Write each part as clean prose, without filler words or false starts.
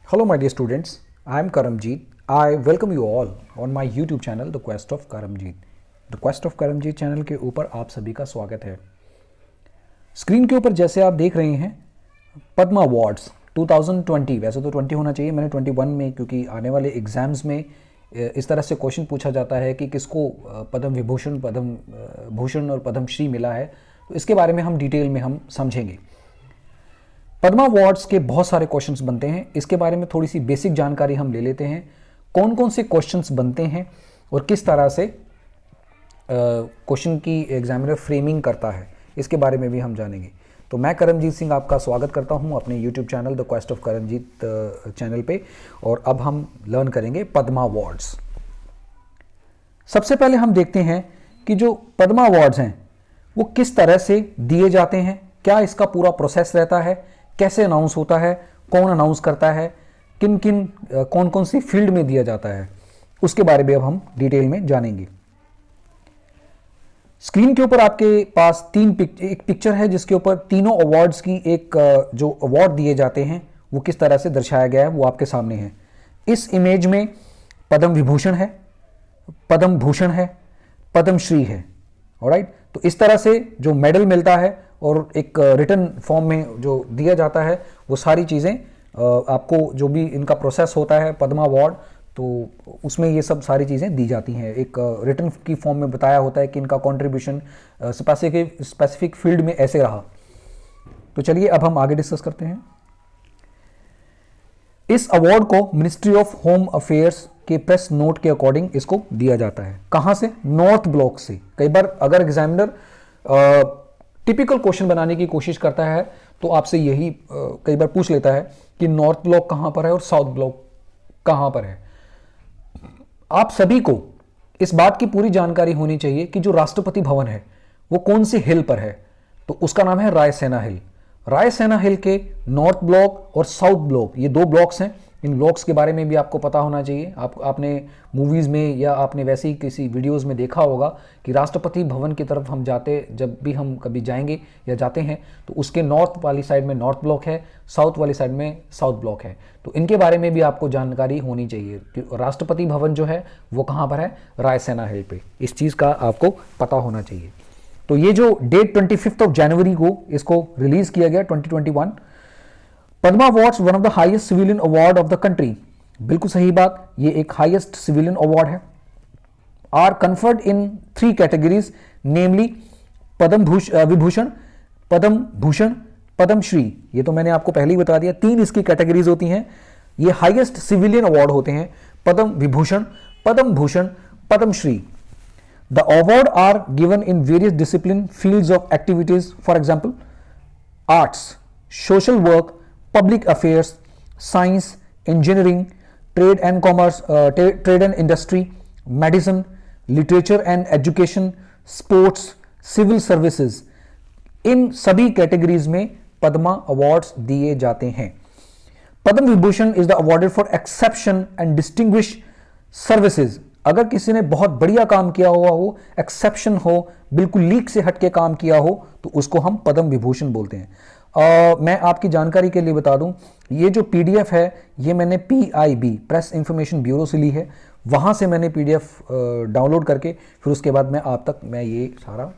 Hello my dear students, I am Karamjeet. I welcome you all on my YouTube channel The Quest of Karamjeet. The Quest of Karamjeet channel के ऊपर आप सभी का स्वागत है। Screen के ऊपर जैसे आप देख रहे हैं पद्मा अवार्ड्स 2020, वैसे तो 20 होना चाहिए, मैंने 21 में, क्योंकि आने वाले एग्जाम्स में इस तरह से क्वेश्चन पूछा जाता है कि किसको पद्म विभूषण, पद्म भूषण और पद्म श्री मिला है, तो इसके बारे में हम डिटेल में हम समझेंगे। पद्मा अवार्ड्स के बहुत सारे क्वेश्चंस बनते हैं, इसके बारे में थोड़ी सी बेसिक जानकारी हम ले लेते हैं। कौन कौन से क्वेश्चंस बनते हैं और किस तरह से क्वेश्चन की एग्जामिनर फ्रेमिंग करता है, इसके बारे में भी हम जानेंगे। तो मैं करमजीत सिंह आपका स्वागत करता हूं अपने YouTube channel the quest of Karamjit channel पे, और अब हम लर्न करेंगे पद्मा अवार्ड्स। सबसे पहले हम देखते हैं कि जो पद्मा अवार्ड्स हैं वो किस तरह से दिए जाते हैं, क्या इसका पूरा प्रोसेस रहता है, कैसे अनाउंस होता है, कौन अनाउंस करता है, कौन कौन सी फील्ड में दिया जाता है, उसके बारे में अब हम डिटेल में जानेंगे। स्क्रीन के ऊपर आपके पास एक पिक्चर है जिसके ऊपर तीनों अवार्ड्स की एक जो अवार्ड दिए जाते हैं वो किस तरह से दर्शाया गया है वो आपके सामने है। इस इमेज में पद्म विभूषण है, पद्म भूषण है, पद्म श्री है। ऑलराइट, तो इस तरह से जो मेडल मिलता है और एक रिटन फॉर्म में जो दिया जाता है वो सारी चीज़ें आपको, जो भी इनका प्रोसेस होता है पद्मा अवार्ड, तो उसमें ये सब सारी चीज़ें दी जाती हैं। एक रिटन की फॉर्म में बताया होता है कि इनका कंट्रीब्यूशन स्पेसिफिक फील्ड में ऐसे रहा। तो चलिए अब हम आगे डिस्कस करते हैं। इस अवार्ड को मिनिस्ट्री ऑफ होम अफेयर्स के प्रेस नोट के अकॉर्डिंग इसको दिया जाता है। कहाँ से? नॉर्थ ब्लॉक से। कई बार अगर एग्जामिनर टिपिकल क्वेश्चन बनाने की कोशिश करता है तो आपसे यही कई बार पूछ लेता है कि नॉर्थ ब्लॉक कहाँ पर है और साउथ ब्लॉक कहाँ पर है। आप सभी को इस बात की पूरी जानकारी होनी चाहिए कि जो राष्ट्रपति भवन है वो कौन सी हिल पर है, तो उसका नाम है रायसेना हिल। रायसेना हिल के नॉर्थ ब्लॉक और साउथ ब्लॉक, ये दो ब्लॉक्स हैं। इन ब्लॉक्स के बारे में भी आपको पता होना चाहिए। आपने मूवीज़ में या आपने वैसे ही किसी वीडियोस में देखा होगा कि राष्ट्रपति भवन की तरफ हम जब भी हम कभी जाएंगे या जाते हैं तो उसके नॉर्थ वाली साइड में नॉर्थ ब्लॉक है, साउथ वाली साइड में साउथ ब्लॉक है। तो इनके बारे में भी आपको जानकारी होनी चाहिए कि राष्ट्रपति भवन जो है वो कहाँ पर है, रायसेना हिल पे। इस चीज़ का आपको पता होना चाहिए। तो ये जो डेट 25 जनवरी को इसको रिलीज किया गया 2021। Padma awards one of the highest civilian award of the country. बिल्कुल सही बात, ये एक हाईएस्ट सिविलियन अवार्ड है। आर कन्फर्ड इन 3 कैटेगरीज, नेमली पद्म विभूषण, पद्म भूषण, पद्म श्री। ये तो मैंने आपको पहले ही बता दिया, 3 इसकी कैटेगरीज होती हैं। ये हाईएस्ट सिविलियन अवार्ड होते हैं, Padma Vibhushan, Padma Bhushan, Padma Shri. The award are given in various discipline fields of activities, for example, arts, social work, public affairs, science, engineering, trade and commerce, trade and industry, medicine, literature and education, sports, civil services. इन सभी categories में Padma awards दिए जाते हैं। Padma Vibhushan is the awarded for exception and distinguish services. अगर किसी ने बहुत बढ़िया काम किया हुआ हो, एक्सेप्शन हो, बिल्कुल लीक से हटके काम किया हो, तो उसको हम पद्म विभूषण बोलते हैं। मैं आपकी जानकारी के लिए बता दूं, ये जो पीडीएफ है ये मैंने PIB प्रेस इंफॉर्मेशन ब्यूरो से ली है। वहाँ से मैंने पीडीएफ डाउनलोड करके फिर उसके बाद मैं ये सारा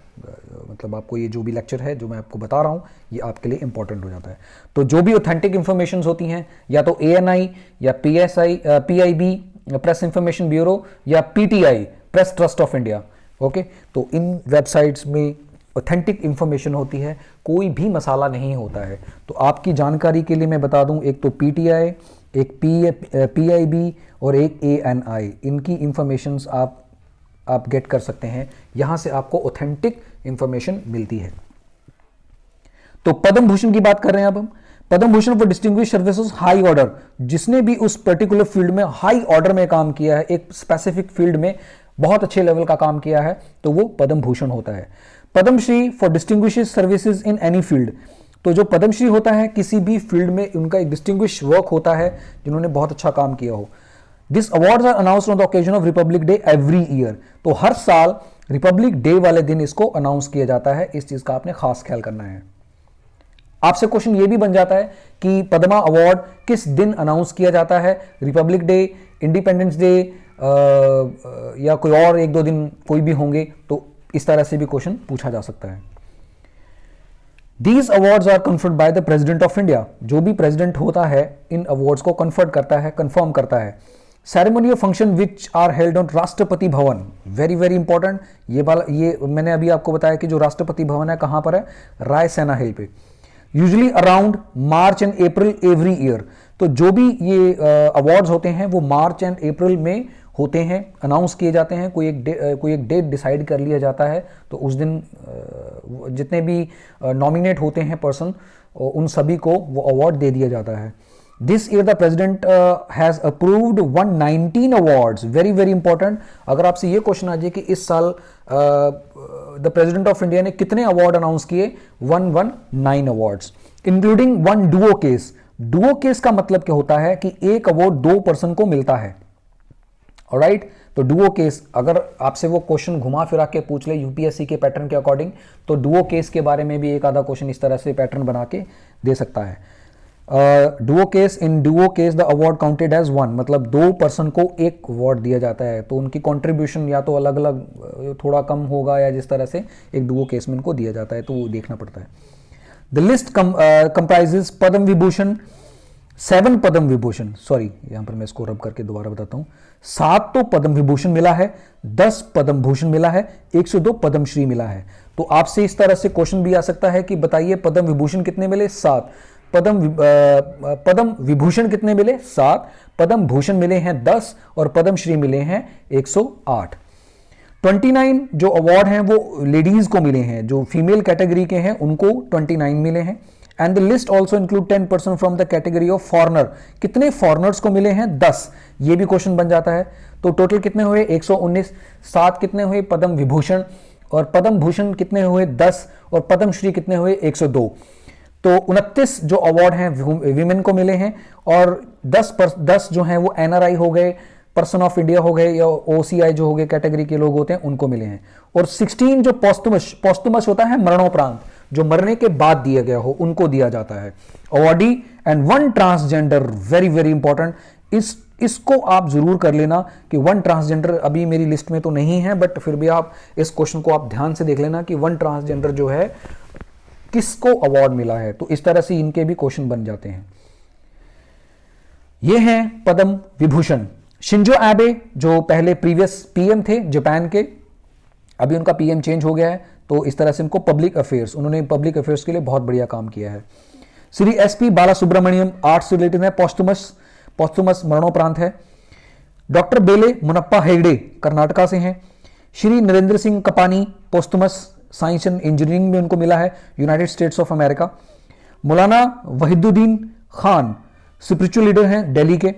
मतलब आपको ये जो भी लेक्चर है जो मैं आपको बता रहा हूँ ये आपके लिए इंपॉर्टेंट हो जाता है। तो जो भी ऑथेंटिक इंफॉर्मेशन होती हैं, या तो ANI या PIB प्रेस इंफॉर्मेशन ब्यूरो या PTI press trust of India, okay, तो इन वेबसाइट्स में ऑथेंटिक इंफॉर्मेशन होती है, कोई भी मसाला नहीं होता है। तो आपकी जानकारी के लिए मैं बता दूं, एक तो PTI, एक PIB और एक ANI, इनकी इंफॉर्मेशंस आप गेट कर सकते हैं। यहां से आपको ऑथेंटिक इंफॉर्मेशन मिलती है। तो पद्म भूषण की बात कर रहे हैं अब हम। Padma Bhushan for distinguish services high order, जिसने भी उस पर्टिकुलर फील्ड में हाई ऑर्डर में काम किया है, एक स्पेसिफिक फील्ड में बहुत अच्छे लेवल का काम किया है, तो वो पद्म भूषण होता है। Padma Shri for distinguish services in any field. तो जो पद्म श्री होता है, किसी भी फील्ड में उनका एक डिस्टिंग्विश वर्क होता है, जिन्होंने बहुत अच्छा काम किया हो। This awards are announced on the occasion of Republic Day every year. तो हर साल रिपब्लिक डे वाले दिन इसको अनाउंस किया जाता है। इस चीज का आपने खास ख्याल करना है। आपसे क्वेश्चन ये भी बन जाता है कि पद्मा अवार्ड किस दिन अनाउंस किया जाता है, रिपब्लिक डे, इंडिपेंडेंस डे, या कोई और एक दो दिन कोई भी होंगे, तो इस तरह से भी क्वेश्चन पूछा जा सकता है। These awards are conferred by the President of India। जो भी प्रेसिडेंट होता है इन अवार्ड्स को कन्फर्ड करता है, कंफर्म करता है। Ceremony of function which are held on Rashtrapati Bhavan, very very important. ये मैंने अभी आपको बताया कि जो राष्ट्रपति भवन है कहाँ पर है, रायसेना हिल पे। Usually around March and April every year. तो जो भी ये अवार्ड्स होते हैं वो मार्च एंड अप्रैल में होते हैं, अनाउंस किए जाते हैं, कोई एक डेट डिसाइड कर लिया जाता है, तो उस दिन जितने भी नॉमिनेट होते हैं पर्सन उन सभी को वो अवार्ड दे दिया जाता है। This year the president has approved 119 awards, very very important. अगर आपसे ये क्वेश्चन आ जाए कि इस साल द प्रेसिडेंट ऑफ इंडिया ने कितने अवार्ड अनाउंस किए, 119 awards, including one Duo case. Duo case का मतलब क्या होता है कि एक अवार्ड दो पर्सन को मिलता है, ऑलराइट। तो डुओ केस, अगर आपसे वो क्वेश्चन घुमा फिरा के पूछ ले यूपीएससी के पैटर्न के अकॉर्डिंग, तो डुओ केस के बारे में भी एक आधा क्वेश्चन इस तरह से पैटर्न बना के दे सकता है। Duo case, in duo case the award counted as one, मतलब दो पर्सन को एक अवार्ड दिया जाता है, तो उनकी कंट्रीब्यूशन या तो अलग अलग थोड़ा कम होगा या जिस तरह से एक डुओ केस में इनको दिया जाता है, तो वो देखना पड़ता है। The list comprises Padma Vibhushan, 7 Padma Vibhushan, sorry यहां पर मैं इसको रब करके दोबारा बताता हूं, 7 तो पद्म विभूषण मिला है, 10 पद्म भूषण मिला है, 102 पद्मश्री मिला है। तो आपसे इस तरह से क्वेश्चन भी आ सकता है कि बताइए पद्म विभूषण कितने मिले, 7, पद्म विभूषण कितने मिले, 7, पद्म भूषण मिले हैं 10 और पद्मश्री मिले हैं 108। 29 जो अवार्ड हैं वो लेडीज को मिले हैं, जो फीमेल कैटेगरी के हैं उनको 29 मिले हैं। And the list also include 10% from the category of foreigner, कितने फॉरनर्स को मिले हैं, 10, ये भी क्वेश्चन बन जाता है। तो टोटल कितने हुए, 119, 7 कितने हुए पद्म विभूषण, और पद्म भूषण कितने हुए, 10, और पद्मश्री कितने हुए, 102। तो 29 जो अवार्ड हैं विमेन को मिले हैं, और 10 जो हैं वो एनआरआई हो गए, पर्सन ऑफ इंडिया हो गए, या ओसीआई जो हो गए कैटेगरी के लोग होते हैं उनको मिले हैं। और 16 जो पॉस्टुमस होता है मरणोपरांत, जो मरने के बाद दिया गया हो उनको दिया जाता है awardee. And 1 transgender, very very important, इसको आप जरूर कर लेना कि 1 ट्रांसजेंडर अभी मेरी लिस्ट में तो नहीं है, बट फिर भी आप इस क्वेश्चन को आप ध्यान से देख लेना कि 1 ट्रांसजेंडर जो है किसको अवार्ड मिला है, तो इस तरह से इनके भी क्वेश्चन बन जाते हैं। ये हैं पद्म विभूषण। शिंजो एबे जो पहले प्रीवियस पीएम थे जापान के, अभी उनका पीएम चेंज हो गया है, तो इस तरह से इनको पब्लिक अफेयर्स, उन्होंने पब्लिक अफेयर्स के लिए बहुत बढ़िया काम किया है। श्री एसपी बाला सुब्रमण्यम आर्ट्स से रिलेटेड है, पॉस्टुमस मरणोपरांत है। डॉक्टर बेले मुनप्पा हेगड़े कर्नाटका से हैं। Shri Narendra Singh Kapany posthumous science and engineering में उनको मिला है, United States of America. Maulana Wahiduddin Khan spiritual leader हैं दिल्ली के।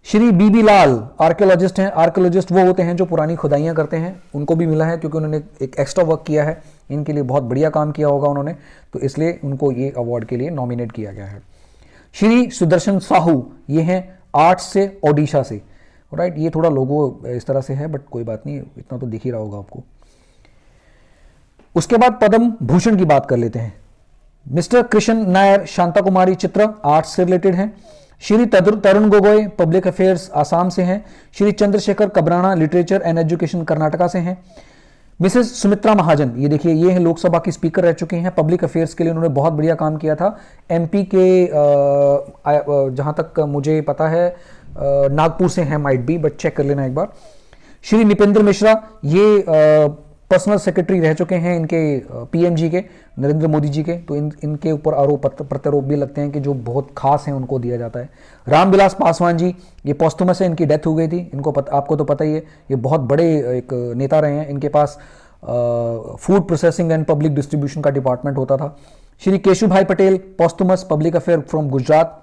श्री बीबी लाल आर्कियोलॉजिस्ट हैं, आर्कियोलॉजिस्ट वो होते हैं जो पुरानी खुदाइयाँ करते हैं, उनको भी मिला है क्योंकि उन्होंने एक एक्स्ट्रा वर्क किया है, इनके लिए बहुत बढ़िया काम किया होगा उन्होंने, तो इसलिए उनको ये अवार्ड के लिए नॉमिनेट किया गया है। श्री सुदर्शन साहू, ये हैं आर्ट्स से, ओडिशा से, राइट। ये थोड़ा लोगो इस तरह से है बट कोई बात नहीं, इतना तो दिख ही रहा होगा आपको। उसके बाद पद्म भूषण की बात कर लेते हैं। मिस्टर कृष्ण नायर शांता कुमारी चित्र आर्ट्स से रिलेटेड हैं। श्री तरुण गोगोई पब्लिक अफेयर्स आसाम से हैं। Shri Chandrashekhar Kabrana literature and education Karnataka से हैं। मिसेस सुमित्रा महाजन, ये देखिए ये हैं लोकसभा की स्पीकर रह चुके हैं, पब्लिक अफेयर्स के लिए उन्होंने बहुत बढ़िया काम किया था। एमपी के जहां तक मुझे पता है नागपुर से हैं, माइट बी, बट चेक कर लेना एक बार। श्री निपेंद्र मिश्रा, ये पर्सनल सेक्रेटरी रह चुके हैं इनके पीएम जी के, नरेंद्र मोदी जी के, तो इनके ऊपर आरोप प्रत्यारोप भी लगते हैं कि जो बहुत खास हैं उनको दिया जाता है। रामविलास पासवान जी, ये पॉस्टुमस है, इनकी डेथ हो गई थी, इनको आपको तो पता ही है, ये बहुत बड़े एक नेता रहे हैं, इनके पास food processing and public distribution का डिपार्टमेंट होता था। Shri Keshu Bhai Patel posthumous public affair from Gujarat.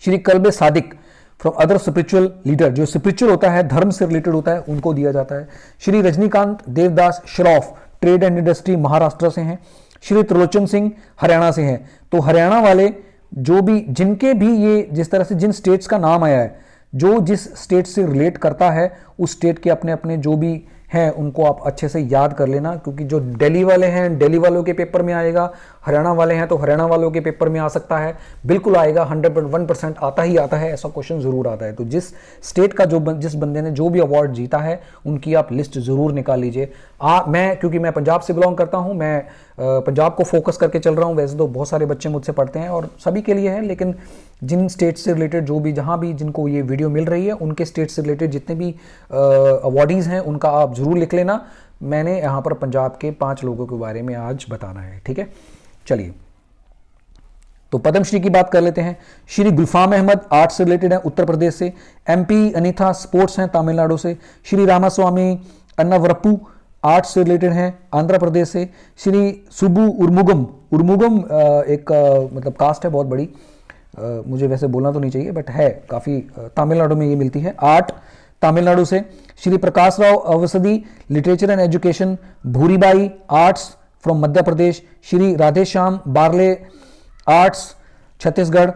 Shri Kalbe Sadiq from other spiritual leader, जो स्पिरिचुअल होता है धर्म से रिलेटेड होता है उनको दिया जाता है। Shri Rajinikanth Devdas Shroff trade and industry Maharashtra से हैं। श्री त्रिलोचन सिंह हरियाणा से हैं। तो हरियाणा वाले जो भी, जिनके भी ये जिस तरह से जिन स्टेट्स का नाम आया है, जो जिस स्टेट से रिलेट करता है उस स्टेट के अपने अपने जो भी हैं उनको आप अच्छे से याद कर लेना, क्योंकि जो दिल्ली वाले हैं दिल्ली वालों के पेपर में आएगा, हरियाणा वाले हैं तो हरियाणा वालों के पेपर में आ सकता है, बिल्कुल आएगा, 101% आता ही आता है, ऐसा क्वेश्चन जरूर आता है। तो जिस स्टेट का जिस बंदे ने जो भी अवार्ड जीता है उनकी आप लिस्ट जरूर निकाल लीजिए। क्योंकि मैं पंजाब से बिलोंग करता हूं, मैं पंजाब को फोकस करके चल रहा हूं। वैसे तो बहुत सारे बच्चे मुझसे पढ़ते हैं और सभी के लिए है, लेकिन जिन स्टेट से रिलेटेड जो भी जहां भी जिनको ये वीडियो मिल रही है उनके स्टेट से रिलेटेड जितने भी अवार्डीज हैं उनका आप जरूर लिख लेना। मैंने यहाँ पर पंजाब के 5 लोगों के बारे में आज बताना है, ठीक है। चलिए, तो पद्मश्री की बात कर लेते हैं। श्री गुलफाम अहमद आर्ट्स से रिलेटेड है, उत्तर प्रदेश से। MP अनीथा स्पोर्ट्स हैं, तमिलनाडु से। श्री रामास्वामी अन्नावरप्पू आर्ट्स से रिलेटेड हैं, आंध्र प्रदेश से। श्री सुबु उर्मुगम एक मतलब कास्ट है बहुत बड़ी, मुझे वैसे बोलना तो नहीं चाहिए बट है काफ़ी, तमिलनाडु में ये मिलती है, आर्ट तमिलनाडु से। Shri Prakash Rao Asavadi literature and education, Bhuribai arts from Madhya Pradesh. Shri Radheshyam Barle arts Chhattisgarh.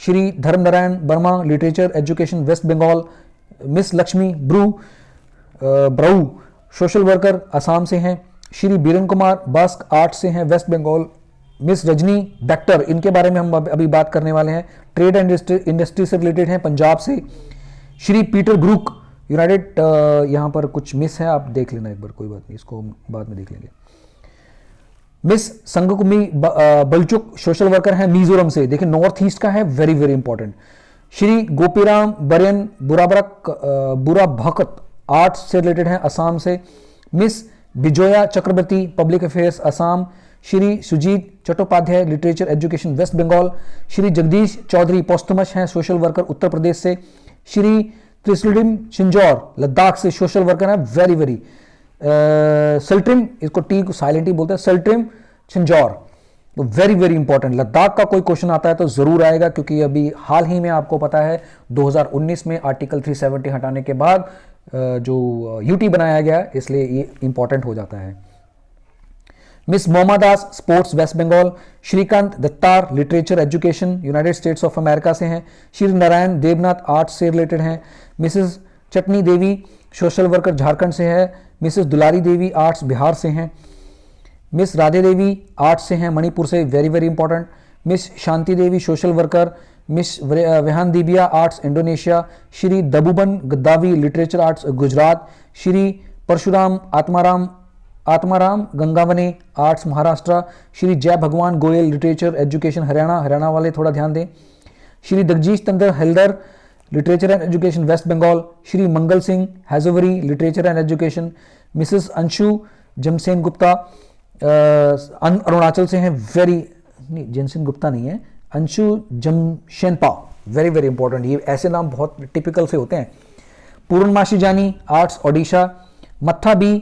Shri Dharmanarayan Verma literature education West Bengal. Miss Lakshmi Baruah social worker Assam से हैं। श्री बीरेन कुमार बस्क आर्ट्स से हैं, वेस्ट बंगाल। मिस रजनी डॉक्टर, इनके बारे में हम अभी बात करने वाले हैं, ट्रेड एंड इंडस्ट्री से रिलेटेड हैं, पंजाब से। श्री पीटर ग्रुक यूनाइटेड, यहाँ पर कुछ मिस है, आप देख लेना एक बार, कोई बात नहीं, इसको बाद में देख लेंगे। Miss Sangkhumi Bualchhuak social worker हैं मिजोरम से, देखिए नॉर्थ ईस्ट का है, very very important. Shri Gopiram Bargayan Bura Bhakat arts से रिलेटेड हैं, असम से। Miss Bijoya Chakravarty public affairs Assam. Shri Sujit Chattopadhyay literature education West Bengal. Shri Jagdish Chaudhary posthumous हैं, सोशल वर्कर उत्तर प्रदेश से। श्री त्रिसुलिम चिंजौर लद्दाख से सोशल वर्कर हैं, वेरी वेरी। सल्ट्रिम, इसको टी को साइलेंट ही बोलते हैं, सल्ट्रिम चिंजौर, तो वेरी वेरी इंपॉर्टेंट। लद्दाख का कोई क्वेश्चन आता है तो जरूर आएगा, क्योंकि अभी हाल ही में आपको पता है 2019 में आर्टिकल 370 हटाने के बाद जो यूटी बनाया गया, इसलिए ये इंपॉर्टेंट हो जाता है। Miss Moma Das sports West Bengal. Shrikant Datar literature education United States of America से हैं। श्री नारायण देवनाथ आर्ट्स से रिलेटेड हैं। Mrs Chhutni Devi social worker Jharkhand से है। मिसेस दुलारी देवी आर्ट्स बिहार से हैं। मिस राधे देवी आर्ट्स से हैं, मणिपुर से, very very important. Miss Shanti Devi social worker. Miss Wayan Dibia arts Indonesia. Shri Dadudan Gadhavi literature arts Gujarat. Shri Parshuram Atmaram Gangavane arts Maharashtra. Shri Jai Bhagwan Goyal literature education Haryana वाले थोड़ा ध्यान दें। Shri Jagdish Chandra Halder literature and education West Bengal. Shri Mangal Singh Hazowary literature and education. Mrs Anshu Jamsen Gupta Arunachal से हैं, नहीं जमसेन गुप्ता नहीं है, Anshu Jamsenpa, very very important, ये ऐसे नाम बहुत टिपिकल से होते हैं। पूर्णमाशी जानी आर्ट्स ओडिशा। मत्था बी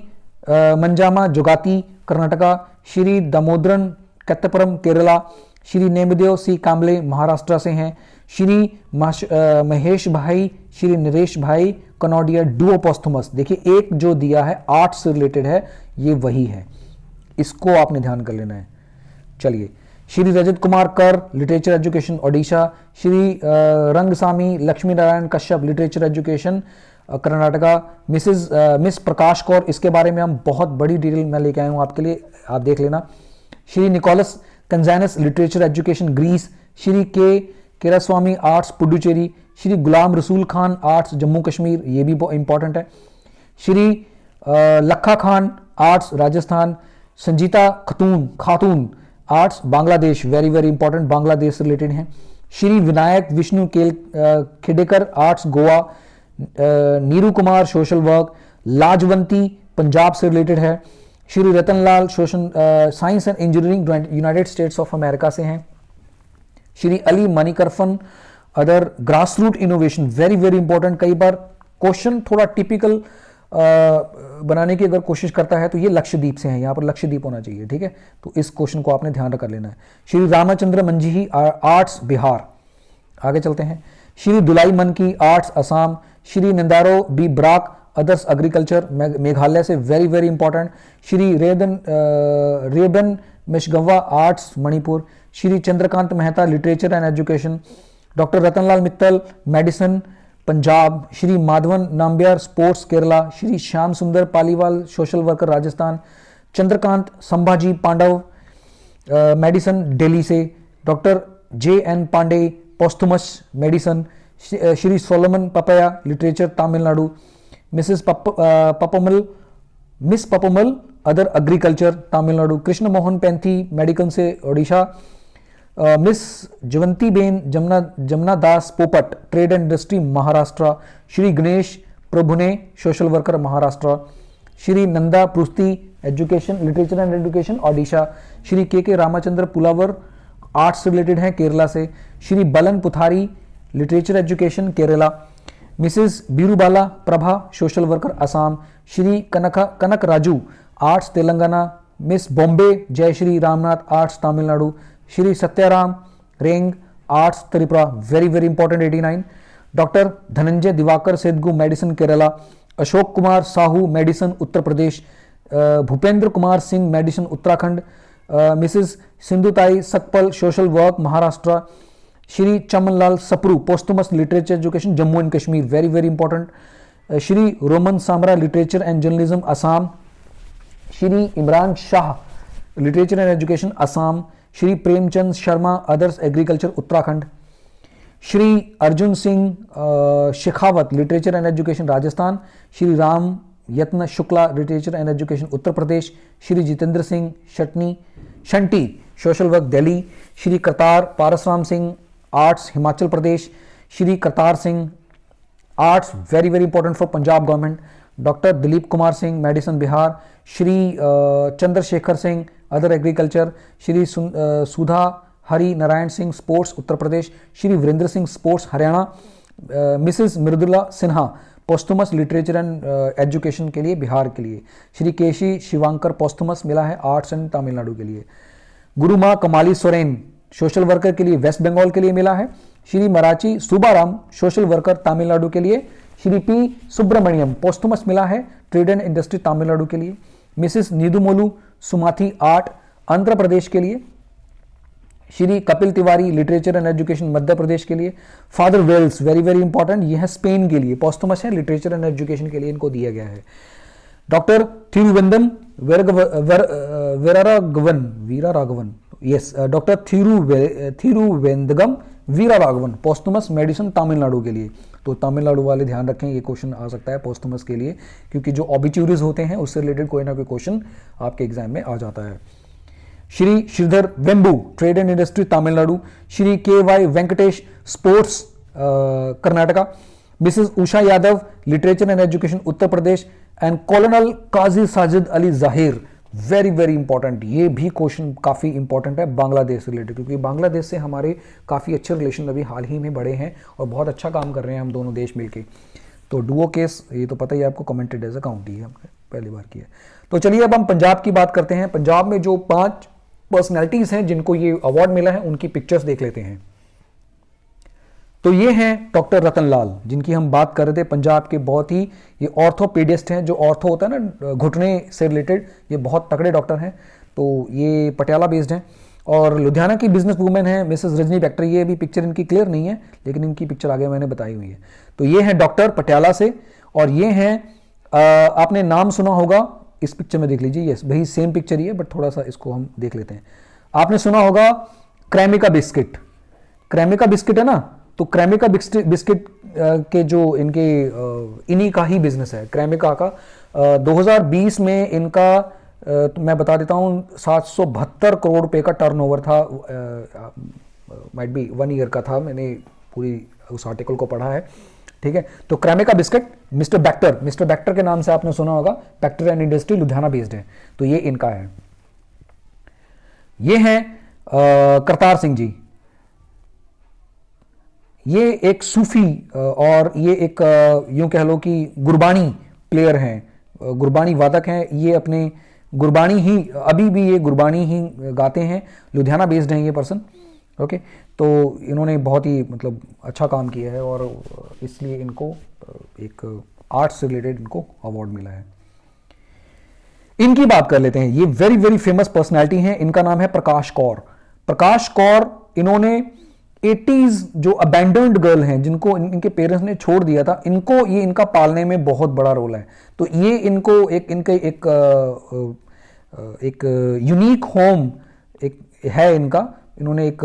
मंजामा जोगाती कर्नाटका। श्री दामोदरन कत्तपुरम केरला। श्री नेमदेव सी कांबले महाराष्ट्र से हैं। श्री महेश भाई श्री नरेश भाई कनौडिया डुओ पोस्थुमस, देखिए एक जो दिया है आर्ट्स से रिलेटेड है, ये वही है, इसको आपने ध्यान कर लेना है। चलिए, Shri Rajat Kumar Kar literature education Odisha. Shri Rangasami Lakshmi Narayan Kashyap literature education Karnataka. Miss Prakash Kaur, इसके बारे में हम बहुत बड़ी डिटेल मैं लेके आया हूँ आपके लिए, आप देख लेना। श्री निकोलस कंजानस literature education Greece. Shri Keraswamy arts Puducherry. Shri Ghulam Rasool Khan arts Jammu Kashmir, ये भी इंपॉर्टेंट है। श्री लखा Khan arts Rajasthan. Sanjida Khatun arts Bangladesh, very very important, Bangladesh से रिलेटेड हैं। Shri Vinayak Vishnu Khedekar arts Goa. Neeru Kumar social work. Lajwanti Punjab से रिलेटेड है। Shri Ratanlal science and engineering United States of America से हैं। Shri Ali Manikfan other grass root innovation, very very important, कई बार क्वेश्चन थोड़ा टिपिकल बनाने की अगर कोशिश करता है तो ये लक्षद्वीप से हैं, यहाँ पर लक्षद्वीप होना चाहिए, ठीक है, तो इस क्वेश्चन को आपने ध्यान कर लेना है। श्री रामचंद्र मंजीही आर्ट्स बिहार। आगे चलते हैं। Shri Dulai Manki arts Assam. Shri Nanadro B Marak others agriculture Meghalaya से, very very important. Shri Rewben Mashangva arts Manipur. Shri Chandrakant Mehta literature and education. Doctor Ratanlal Mittal medicine Punjab. Shri Madhavan Nambiar sports Kerala. Shri Shyam Sundar Paliwal social worker Rajasthan. Chandrakant Sambhaji Pandav medicine Delhi से, doctor JN Pande posthumous medicine, Shri Solomon papaya literature Tamil Nadu, miss पपोमल other agriculture Tamil Nadu, Krishna Mohan पैंथी medical से ओडिशा, मिस जवंती बेन जमुना दास पोपट trade and industry Maharashtra, Shri Ganesh प्रभुने social worker Maharashtra, Shri Nanda Prithvi education literature and education Odisha, Shri के रामाचंद्र पुलावर arts से related हैं केरला से, Shri बलन पुथारी literature education Kerala, Mrs बीरूबाला Prabha social worker Assam, Shri कनक Raju arts Telangana, miss Bombay Jayashree Ramnath arts Tamil Nadu, Shri Satyaram Reang arts Tripura very very important 89, doctor Dhananjay Diwakar सेदगु medicine Kerala, Ashok Kumar Sahu medicine Uttar Pradesh, Bhupendra Kumar Singh medicine Uttarakhand, missus Sindhutai Sapkal social work Maharashtra, Shri Chamanlal Sapru posthumous literature education Jammu and Kashmir very very important, Shri Romen Samra literature and journalism Assam, Shri Imran Shah literature and education Assam, Shri Premchand Sharma others agriculture Uttarakhand, Shri Arjun Singh Shekhawat literature and education Rajasthan, Shri Ram Yatna Shukla literature and education Uttar Pradesh, Shri Jitendra Singh Shunty social work Delhi, Shri Kartar Parasram Singh arts Himachal Pradesh, Shri Kartar Singh arts very very important for Punjab government, doctor Dilip Kumar Singh medicine Bihar, Shri Chandrashekhar Singh other agriculture, Shri Sudha Hari Narayan Singh sports Uttar Pradesh, Shri Virender Singh sports Haryana, Mrs Mridula Sinha posthumous literature and education के लिए बिहार के लिए, श्री केशी शिवांकर पोस्थुमस मिला है arts and Tamil Nadu के लिए, गुरुमा कमाली Soren social worker के लिए वेस्ट बंगाल के लिए मिला है, श्री मराची सुबाराम सोशल वर्कर तमिलनाडु के लिए, श्री पी सुब्रमण्यम पोस्थुमस मिला है ट्रेड एंड इंडस्ट्री तमिलनाडु के लिए, मिसेस नीदुमोलू सुमाथी आर्ट आंध्र प्रदेश के लिए, Shri Kapil Tiwari literature and education Madhya Pradesh के लिए, father Valles very very important ये है स्पेन के लिए पोस्थुमस है लिटरेचर एंड एजुकेशन के लिए इनको दिया गया है, doctor Thiruvengadam Veeraraghavan yes doctor Thiruvengadam Veeraraghavan posthumous medicine Tamil Nadu के लिए, तो तमिलनाडु वाले ध्यान रखें ये क्वेश्चन आ सकता है पोस्थुमस के लिए क्योंकि जो ऑबिच्यूरीज होते हैं उससे रिलेटेड कोई ना कोई क्वेश्चन आपके एग्जाम में आ जाता है। Shri Sridhar Vembu trade and industry Tamil Nadu, Shri KY Venkatesh sports Karnataka, Mrs Usha Yadav literature and education Uttar Pradesh and colonel Qazi Sajjad Ali Zahir very very important ये भी क्वेश्चन काफ़ी इंपॉर्टेंट है बांग्लादेश से रिलेटेड क्योंकि बांग्लादेश से हमारे काफ़ी अच्छे रिलेशन अभी हाल ही में बढ़े हैं और बहुत अच्छा काम कर रहे हैं हम दोनों देश मिलके। तो डुओ केस ये तो पता ही आपको कमेंटेड एज अ काउंटी है हमने पहली बार किया। तो चलिए अब हम पंजाब की बात करते हैं। पंजाब में जो 5 पर्सनैलिटीज हैं जिनको ये अवार्ड मिला है उनकी पिक्चर्स देख लेते हैं। तो ये हैं डॉक्टर रतन लाल जिनकी हम बात कर रहे थे, पंजाब के बहुत ही ये ऑर्थोपेडिस्ट हैं, जो ऑर्थो होता है ना घुटने से रिलेटेड, ये बहुत तगड़े डॉक्टर हैं। तो ये पटियाला बेस्ड हैं और लुधियाना की बिजनेस वूमेन है मिसेस रजनी बैक्टर। ये अभी पिक्चर इनकी क्लियर नहीं है लेकिन इनकी पिक्चर आगे मैंने बताई हुई है। तो ये हैं डॉक्टर पटियाला से और ये हैं आपने नाम सुना होगा, इस पिक्चर में देख लीजिए, यस वही सेम पिक्चर ही है बट थोड़ा सा इसको हम देख लेते हैं। आपने सुना होगा क्रेमिका बिस्किट, क्रेमिका बिस्किट है ना, तो क्रेमिका बिस्किट के जो इनके इन्हीं का ही बिजनेस है क्रेमिका का। 2020 में इनका मैं बता देता हूँ 772 करोड़ रुपए का टर्नओवर था, माइट बी 1 ईयर का था, मैंने पूरी उस आर्टिकल को पढ़ा है, ठीक है। तो क्रेमिका बिस्किट मिस्टर बैक्टर के नाम से आपने सुना होगा, बैक्टर एंड इंडस्ट्री लुधियाना बेस्ड है, तो ये इनका है। ये हैं करतार सिंह जी, ये एक सूफी और ये एक यूं कह लो कि गुरबानी प्लेयर हैं, गुरबानी वादक हैं। ये अपने गुरबानी ही अभी भी ये गुरबानी ही गाते हैं, लुधियाना बेस्ड हैं ये पर्सन, ओके। तो इन्होंने बहुत ही मतलब अच्छा काम किया है और इसलिए इनको एक आर्ट्स से रिलेटेड इनको अवार्ड मिला है। इनकी बात कर लेते हैं, ये वेरी वेरी फेमस पर्सनैलिटी हैं, इनका नाम है प्रकाश कौर। प्रकाश कौर इन्होंने 80s जो अबैंडन्ड गर्ल हैं जिनको इनके पेरेंट्स ने छोड़ दिया था, इनको ये इनका पालने में बहुत बड़ा रोल है। तो ये इनको एक यूनिक होम है इनका, इन्होंने एक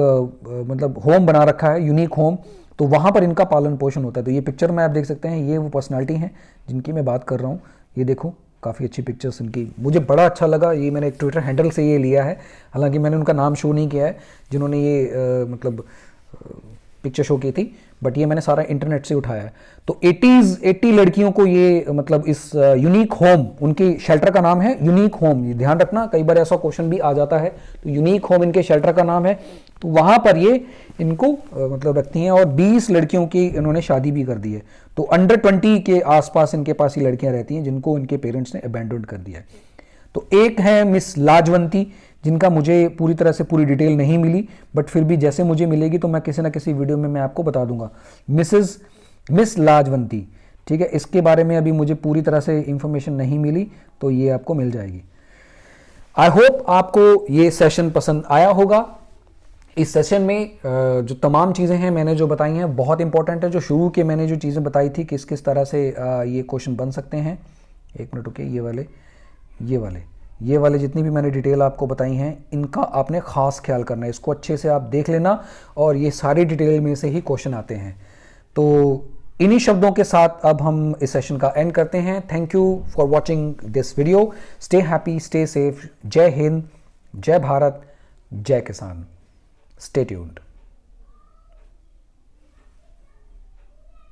मतलब होम बना रखा है, यूनिक होम, तो वहाँ पर इनका पालन पोषण होता है। तो ये पिक्चर में आप देख सकते हैं, ये वो पर्सनालिटी हैं जिनकी मैं बात कर रहा हूँ। ये देखो काफ़ी अच्छी पिक्चर्स इनकी, मुझे बड़ा अच्छा लगा। ये मैंने एक ट्विटर हैंडल से ये लिया है, हालांकि मैंने उनका नाम शो नहीं किया है जिन्होंने ये मतलब पिक्चर शो की थी, बट ये मैंने सारा इंटरनेट से उठाया है। तो 80 लड़कियों को ये मतलब इस यूनिक होम, उनके शेल्टर का नाम है यूनिक होम, ये ध्यान रखना, कई बार ऐसा क्वेश्चन भी आ जाता है। तो यूनिक होम इनके शेल्टर का नाम है, तो वहाँ पर ये इनको मतलब रखती हैं, और 20 लड़कियों की इन्होंने शादी भी कर दी है। तो अंडर 20 के आसपास इनके पास ही लड़कियां रहती हैं जिनको इनके पेरेंट्स ने अबैंडन कर दिया है। तो एक है मिस लाजवंती, जिनका मुझे पूरी तरह से पूरी डिटेल नहीं मिली, बट फिर भी जैसे मुझे मिलेगी तो मैं किसी ना किसी वीडियो में मैं आपको बता दूंगा। मिस लाजवंती, ठीक है, इसके बारे में अभी मुझे पूरी तरह से इंफॉर्मेशन नहीं मिली, तो ये आपको मिल जाएगी। आई होप आपको ये सेशन पसंद आया होगा। इस सेशन में जो तमाम चीज़ें हैं मैंने जो बताई हैं बहुत इंपॉर्टेंट है। जो शुरू के मैंने जो चीज़ें बताई थी किस किस तरह से ये क्वेश्चन बन सकते हैं, एक मिनट रुकिए, ये वाले जितनी भी मैंने डिटेल आपको बताई हैं इनका आपने खास ख्याल करना है, इसको अच्छे से आप देख लेना, और ये सारी डिटेल में से ही क्वेश्चन आते हैं। तो इन्हीं शब्दों के साथ अब हम इस सेशन का एंड करते हैं। Thank you for watching this video. Stay happy, stay safe. जय हिंद, जय भारत, जय किसान। Stay tuned.